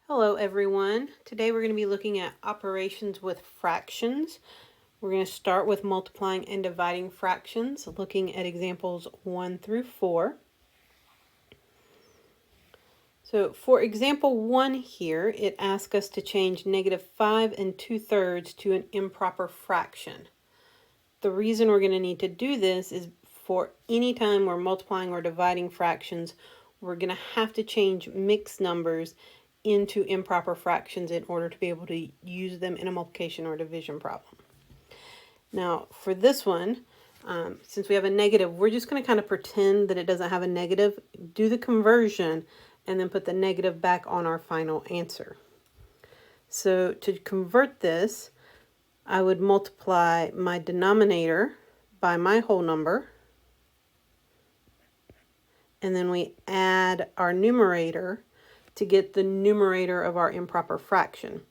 Hello everyone. Today we're going to be looking at operations with fractions. We're going to start with multiplying and dividing fractions, looking at examples 1 through 4. So for example 1 here, it asks us to change -5 2/3 to an improper fraction. The reason we're going to need to do this is for any time we're multiplying or dividing fractions, we're going to have to change mixed numbers into improper fractions in order to be able to use them in a multiplication or division problem. Now for this one, since we have a negative, we're just going to kind of pretend that it doesn't have a negative, do the conversion, and then put the negative back on our final answer. So to convert this, I would multiply my denominator by my whole number, and then we add our numerator to get the numerator of our improper fraction.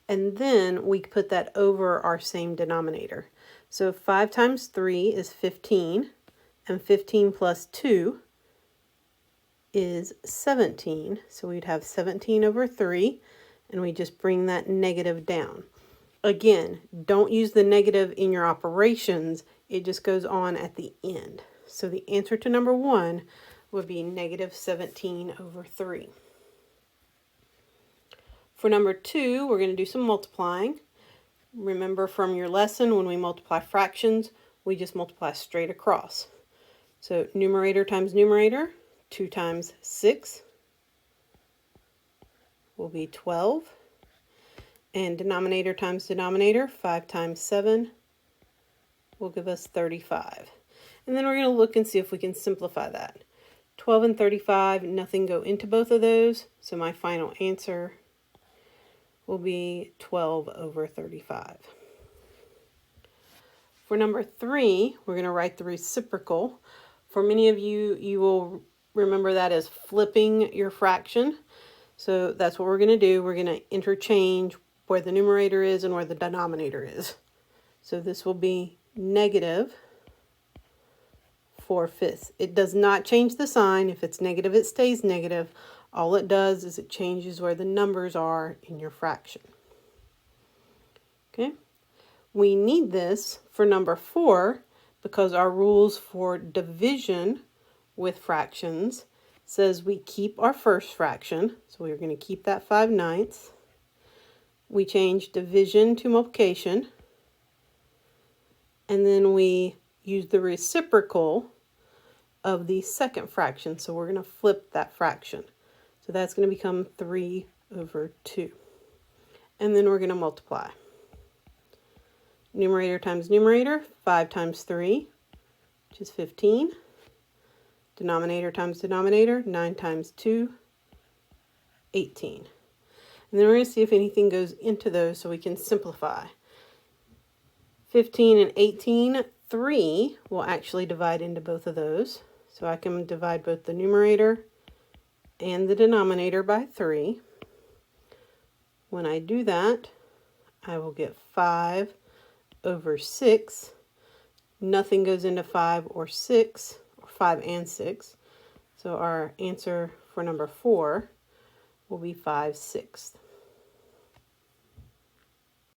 And then we put that over our same denominator. So 5 times 3 is 15, and 15 plus 2 is 17. So we'd have 17 over 3, and we just bring that negative down. Again, don't use the negative in your operations. It just goes on at the end. So the answer to number 1 would be -17 over 3. For number 2, we're going to do some multiplying. Remember from your lesson, when we multiply fractions, we just multiply straight across. So numerator times numerator, 2 times 6 will be 12. And denominator times denominator, 5 times 7 will give us 35. And then we're going to look and see if we can simplify that. 12 and 35, nothing go into both of those, so my final answer will be 12 over 35. For number 3, we're going to write the reciprocal. For many of you, you will remember that as flipping your fraction. So that's what we're going to do. We're going to interchange where the numerator is and where the denominator is. So this will be -4/5. It does not change the sign. If it's negative, it stays negative. All it does is it changes where the numbers are in your fraction. Okay, we need this for number 4 because our rules for division with fractions says we keep our first fraction. So we're going to keep that 5/9. We change division to multiplication, and then we use the reciprocal of the second fraction. So we're going to flip that fraction. So that's going to become 3 over 2. And then we're going to multiply. Numerator times numerator, 5 times 3, which is 15. Denominator times denominator, 9 times 2, 18. And then we're going to see if anything goes into those so we can simplify. 15 and 18, 3 will actually divide into both of those. So I can divide both the numerator and the denominator by 3. When I do that, I will get 5 over 6. Nothing goes into 5 or 6, or 5 and 6. So our answer for number 4 will be 5/6.